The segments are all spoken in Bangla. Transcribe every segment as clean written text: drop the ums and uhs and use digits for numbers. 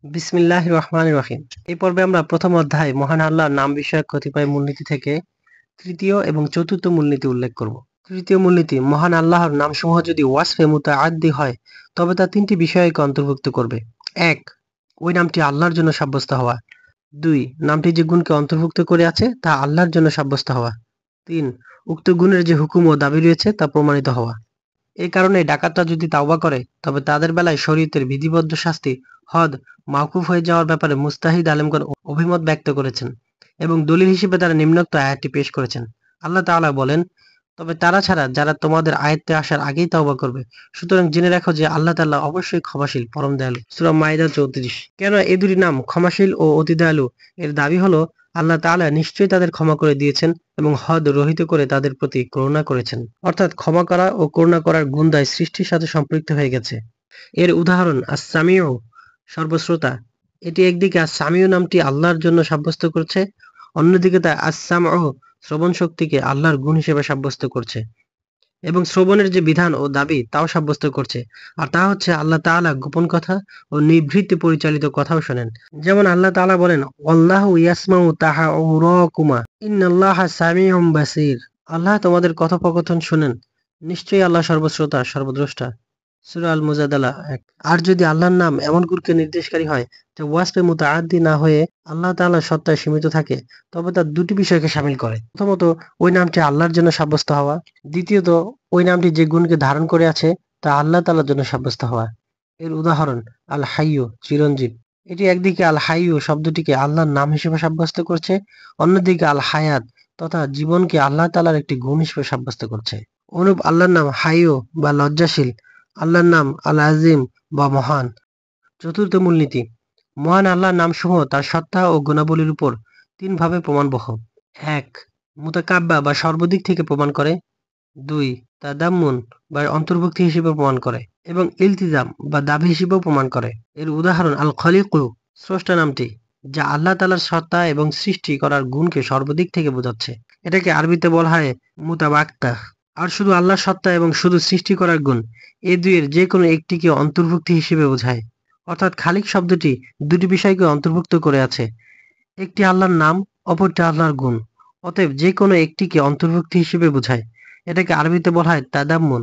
বিসমিল্লাহির রহমানির রহিম। এই পর্বে আমরা প্রথম অধ্যায় মহান আল্লাহর নাম বিষয়ক কতিপয় মূলনীতি থেকে তৃতীয় এবং চতুর্থ মূলনীতি উল্লেখ করব। তৃতীয় মূলনীতি, মহান আল্লাহর নামসমূহ যদি ওয়াসফে মুতাআদ্দি হয় তবে তা তিনটি বিষয়কে অন্তর্ভুক্ত করবে। ১. ওই নামটি আল্লাহর জন্য সাব্যস্ত হওয়া। ২. নামটি যে গুণকে অন্তর্ভুক্ত করে আছে তা আল্লাহর জন্য সাব্যস্ত হওয়া। ৩. উক্ত গুণের যে হুকুম ও দাবি রয়েছে তা প্রমাণিত হওয়া। এই কারণে ডাকাতরা যদি তাওবা করে তবে তাদের বেলায় শরীয়তের বিধিবদ্ধ শাস্তি হদ মাওকুফ হয়ে যাওয়ার ব্যাপারে মুস্তাহিদ আলেমগণ অভিমত ব্যক্ত করেছেন এবং দলিল হিসেবে তারা নিম্নোক্ত আয়াতটি পেশ করেছেন। আল্লাহ তাআলা বলেন, তবে তারা ছাড়া যারা তোমাদের আয়াতে আসার আগেই তাওবা করবে, সুতরাং জেনে রাখো যে আল্লাহ তাআলা অবশ্যই ক্ষমাশীল পরম দয়ালু। সূরা মাইদা 34। কেন এই দুটি নাম ক্ষমাশীল ও অতি দয়ালু? এর দাবি হলো আল্লাহ তাআলা নিশ্চয়ই তাদের ক্ষমা করে দিয়েছেন এবং হদ রহিত করে তাদের প্রতি করুণা করেছেন। অর্থাৎ ক্ষমা করা ও করুণা করার গুণদায় সৃষ্টির সাথে সম্পৃক্ত হয়ে গেছে। এর উদাহরণ আস-সামিউ, সর্বশ্রোতা। এটি একদিকে আস-সামিউ নামটি আল্লাহর জন্য সাব্যস্ত করছে, অন্যদিকে তা আস-সামউ শ্রবণ শক্তিকে আল্লাহর গুণ হিসেবে সাব্যস্ত করছে এবং শ্রবণের যে বিধান ও দাবি তাও সাব্যস্ত করছে। আর তা হচ্ছে আল্লাহ তাআলা গোপন কথা ও নিভৃতে পরিচালিত কথাও শোনেন। যেমন আল্লাহ তাআলা বলেন, আল্লাহু ইয়াসমাউ তাহাউরাকুমা ইন্নাল্লাহা সামিউম বাসীর। আল্লাহ তোমাদের কথোপকথন শুনেন, নিশ্চয়ই আল্লাহ সর্বশ্রোতা সর্বদ্রষ্টা। সূরা আল মুজাদালা ১। আর যদি আল্লাহর নাম এমন গুণকে নির্দেশকারী হয় যা ওয়াসফে মুতাআদ্দি না হয়ে আল্লাহ তাআলার সত্তায় সীমিত থাকে, তবে তা দুটি বিষয়কে শামিল করে। প্রথমত, ওই নামটি আল্লাহর জন্য সাব্যস্ত হওয়া। দ্বিতীয়ত, ওই নামটি যে গুণকে ধারণ করে আছে তা আল্লাহ তাআলার জন্য সাব্যস্ত হওয়া। এর উদাহরণ আল হাইয়্যু, চিরঞ্জীব। এটি একদিকে আল হাইয়্যু শব্দটিকে আল্লাহর নাম হিসেবে সাব্যস্ত করছে, অন্যদিকে আল হায়াত তথা জীবনকে আল্লাহ তাআলার একটি গুণ হিসেবে সাব্যস্ত করছে। অনুরূপ আল্লাহর নাম হাইয়্যু বা লজ্জাশীল, আল্লাহর নাম আল আজিম বা মহান। চতুর্থ মূলনীতি, মহান আল্লাহর নামসমূহ তার সত্তা ও গুণাবলীর উপর তিনভাবে প্রমাণবহ। ১. মুতাকাব্বা বা সর্বদিক থেকে প্রমাণ করে। ২. তাদাম্মুন বা অন্তর্ভুক্তি হিসেবে প্রমাণ করে এবং ইলতিজাম বা দাবি হিসেবেও প্রমাণ করে। এর উদাহরণ আল খলিকু, স্রষ্টা নামটি, যা আল্লাহ তাআলার সত্তা এবং সৃষ্টি করার গুণকে সর্বদিক থেকে বোঝাচ্ছে। এটাকে আরবিতে বলা হয় মুতাবাক্তা। আর শুধু আল্লাহর সত্তা এবং শুধু সৃষ্টি করার গুণ, এ দুইয়ের যে কোনো একটিকে অন্তর্ভুক্তি হিসেবে বোঝায়। অর্থাৎ খালিক শব্দটি দুটি বিষয়কে অন্তর্ভুক্ত করে আছে, একটি আল্লাহর নাম, অপরটি আল্লাহর গুণ। অতএব যে কোনো একটিকে অন্তর্ভুক্তি হিসেবে বোঝায়। এটাকে আরবিতে বলা হয় তাদাম্মুন।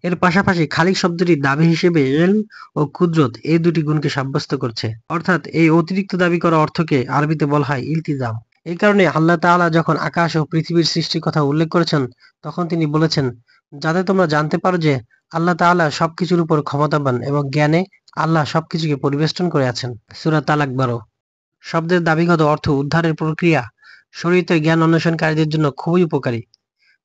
এর পাশাপাশি খালিক শব্দটি দাবি হিসেবে ইলম ও কুদরত এই দুটি গুণকে সাব্যস্ত করছে। অর্থাৎ এই অতিরিক্ত দাবি করা অর্থকে আরবিতে বলা হয় ইলতিজাম। এই কারণে আল্লাহ তাআলা যখন আকাশ ও পৃথিবীর সৃষ্টির কথা উল্লেখ করেছেন তখন তিনি বলেছেন, যাতে তোমরা জানতে পারো যে আল্লাহ তাআলা সবকিছুর উপর ক্ষমতাবান এবং জ্ঞানে আল্লাহ সবকিছুকে পরিবেষ্টন করে আছেন। সূরা তালাক ১২। শব্দের দাবিগত অর্থ উদ্ধারের প্রক্রিয়া শরীয়তের জ্ঞান অন্বেষণকারীদের জন্য খুবই উপকারী।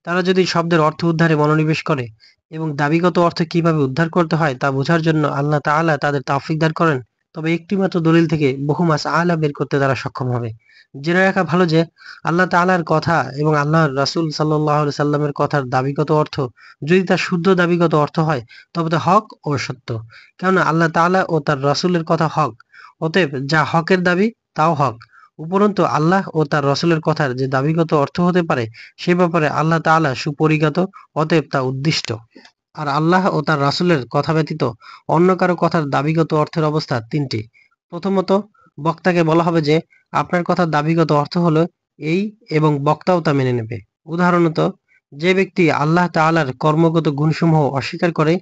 তারা যদি শব্দের অর্থ উদ্ধারে মনোনিবেশ করে এবং দাবিগত অর্থ কিভাবে উদ্ধার করতে হয় তা বোঝার জন্য আল্লাহ তাআলা তাদের তৌফিক দান করেন, তবে একটিমাত্র দলিল থেকে বহু মাসআলা বের করতে তারা সক্ষম হবে। জেনে রাখা ভালো যে আল্লাহ তাআলার কথা এবং আল্লাহর রাসূল সাল্লাল্লাহু আলাইহি সাল্লামের কথার দাবিগত অর্থ যদি তার শুদ্ধ দাবিগত অর্থ হয় তবে তা হক ও সত্য। কেননা আল্লাহ তাআলা ও তার রাসূলের কথা হক, অতএব যা হকের দাবি তাও হক। উপরন্তু আল্লাহ ও তার রাসূলের কথার যে দাবিগত অর্থ হতে পারে সে ব্যাপারে আল্লাহ তাআলা সুপরিজ্ঞাত, অতএব তা উদ্দিষ্ট। আর আল্লাহ ও তার রাসূলের কথা ব্যতীত অন্য কারো কথার দাবিগত অর্থের অবস্থা তিনটি। প্রথমত, বক্তাকে বলা হবে যে আপনার কথার দাবিগত অর্থ হলো এই এবং বক্তাও তা মেনে নেবে। উদাহরণত, যে ব্যক্তি আল্লাহ তাআলার কর্মগত গুণসমূহ অস্বীকার করে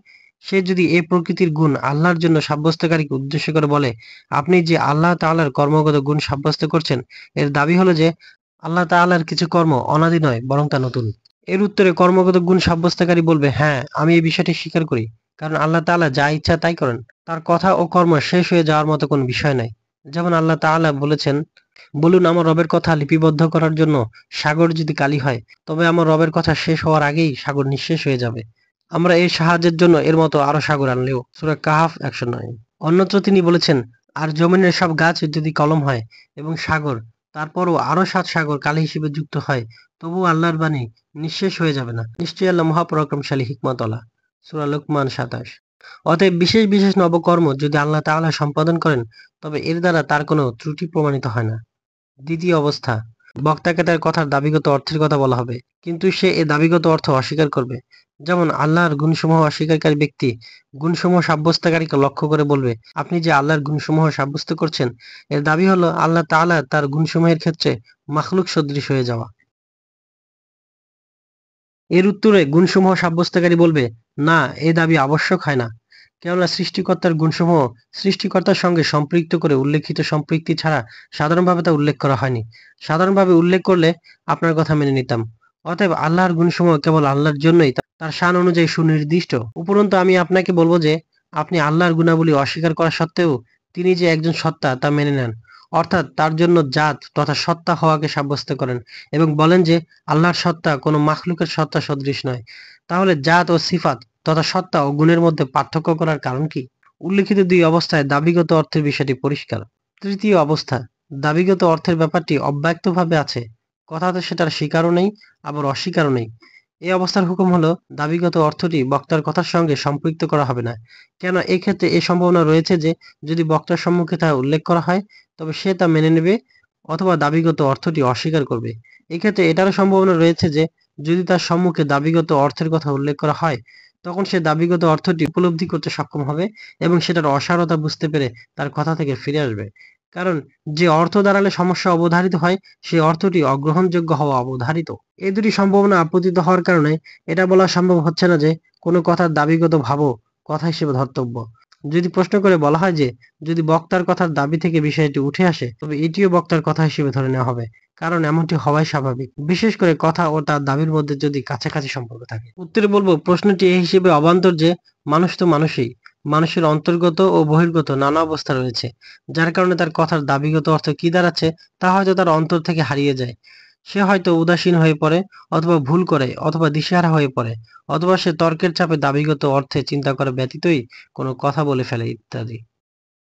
সে যদি এই প্রকৃতির গুণ আল্লাহর জন্য সাব্যস্তকারীকে উদ্দেশ্য করে বলে, আপনি যে আল্লাহ তাআলার কর্মগত গুণ সাব্যস্ত করছেন, এর দাবি হলো যে আল্লাহ তাআলার কিছু কর্ম অনাদি নয় বরং তা নতুন। এর উত্তরে কর্মগত গুণ সাব্যস্তকারী বলবে, হ্যাঁ, আমি এই বিষয়টি স্বীকার করি, কারণ আল্লাহ তাআলা যা ইচ্ছা তাই করেন। তার কথা ও কর্ম শেষ হয়ে যাওয়ার মতো কোনো বিষয় নাই। যেমন আল্লাহ তাআলা বলেছেন, বলুন আমার রবের কথা লিপিবদ্ধ করার জন্য সাগর যদি কালি হয় তবে আমার রবের কথা শেষ হওয়ার আগেই সাগর নিঃশেষ হয়ে যাবে। আমরা এর সাহায্যের জন্য এর মতো আরো সাগর আনলেও। সূরা কাহাফ ১০৯। অন্যত্র তিনি বলেছেন, আর জমিনের সব গাছ যদি কলম হয় এবং সাগর তারপরও আরো ৭ সাগর কালি হিসেবে যুক্ত হয় তবুও আল্লাহর বাণী নিঃশেষ হয়ে যাবে না। নিশ্চয়ই আল্লাহ মহাপরাক্রমশালী, হিকমতওয়ালা। সূরা লুকমান ২৭। অতএব বিশেষ বিশেষ নবকর্ম যদি আল্লাহ তাআলা সম্পাদন করেন তবে এর দ্বারা তার কোনো ত্রুটি প্রমাণিত হয় না। দ্বিতীয় অবস্থা, বক্তাকে তার কথার দাবিগত অর্থের কথা বলা হবে, কিন্তু সে এ দাবিগত অর্থ অস্বীকার করবে। যেমন আল্লাহর গুণসমূহ অস্বীকারী ব্যক্তি গুণসমূহ সাব্যস্তকারীকে লক্ষ্য করে বলবে, আপনি যে আল্লাহর গুণসমূহ সাব্যস্ত করছেন, এর দাবি হলো আল্লাহ তাআলা তার গুণসমূহের ক্ষেত্রে মাখলুক সদৃশ হয়ে যাওয়া। এর উত্তরে গুণসমূহ সাব্যস্তকারী বলবে, না, এ দাবি আবশ্যক হয় না। কেননা সৃষ্টিকর্তার গুণসমূহ সৃষ্টিকর্তার সঙ্গে সম্পৃক্ত করে উল্লেখিত সম্পৃক্তি ছাড়া সাধারণভাবে তা উল্লেখ করা হয়নি। সাধারণভাবে উল্লেখ করলে আপনার কথা মেনে নিতাম। অতএব আল্লাহর গুণসমূহ কেবল আল্লাহর জন্যই তার শান অনুযায়ী সুনির্দিষ্ট। উপরন্তু আমি আপনাকে বলব যে, আপনি আল্লাহর গুণাবলী অস্বীকার করা সত্ত্বেও তিনি যে একজন সত্তা তা মেনে নেন। অর্থাৎ তার জন্য জাত তথা সত্তা হওয়াকে সাব্যস্ত করেন এবং বলেন যে আল্লাহর সত্তা কোনো মাখলুকের সত্তা সদৃশ নয়। তাহলে জাত ও সিফাত তথা সত্তা ও গুণের মধ্যে পার্থক্য করার কারণ কি? উল্লিখিত দুই অবস্থায় দাবিগত অর্থের বিষয়টি পরিষ্কার। তৃতীয় অবস্থা, দাবিগত অর্থের ব্যাপারটি অব্যক্তভাবে আছে, কথাতে সেটার স্বীকারও নেই, আবার অস্বীকারও নেই। এই অবস্থার হুকুম হলো দাবিগত অর্থটি বক্তার কথার সঙ্গে সম্পৃক্ত করা হবে না। কেন এক্ষেত্রে এই সম্ভাবনা রয়েছে যে যদি বক্তার সম্মুখে তা উল্লেখ করা হয় তবে সে তা মেনে নেবে অথবা দাবিগত অর্থটি অস্বীকার করবে। এক্ষেত্রে এটারও সম্ভাবনা রয়েছে যে যদি তার সম্মুখে দাবিগত অর্থের কথা উল্লেখ করা হয় তখন সে দাবিগত অর্থটি উপলব্ধি করতে সক্ষম হবে এবং সেটার অসারতা বুঝতে পেরে তার কথা থেকে ফিরে আসবে। কারণ যে অর্থ দাঁড়ালে সমস্যা অবধারিত হয় সেই অর্থটি অগ্রহণযোগ্য হওয়া অবধারিত। এই দুটি সম্ভাবনা আপতিত হওয়ার কারণে এটা বলা সম্ভব হচ্ছে না যে কোনো কথার দাবিগত ভাবও কথা হিসেবে ধর্তব্য। যদি প্রশ্ন করে বলা হয় যে যদি বক্তার কথার দাবি থেকে বিষয়টি উঠে আসে তবে এটিও বক্তার কথা হিসেবে ধরে নেওয়া হবে, কারণ এমনটি হওয়াই স্বাভাবিক, বিশেষ করে কথা ও তার দাবির মধ্যে যদি কাছাকাছি সম্পর্ক থাকে। উত্তরে বলবো, প্রশ্নটি এই হিসেবে অবান্তর যে মানুষ তো মানুষই, মানুষের অন্তর্গত ও বহির্গত নানা অবস্থা রয়েছে, যার কারণে তার কথার দাবিগত অর্থ কি দাঁড়াচ্ছে তা হয়তো তার অন্তর থেকে হারিয়ে যায়। সে হয়তো উদাসীন হয়ে পড়ে, অথবা ভুল করে, অথবা দিশেহারা হয়ে পড়ে, অথবা সে তর্কের চাপে দাবিগত অর্থে চিন্তা করা ব্যতীতই কোনো কথা বলে ফেলে ইত্যাদি।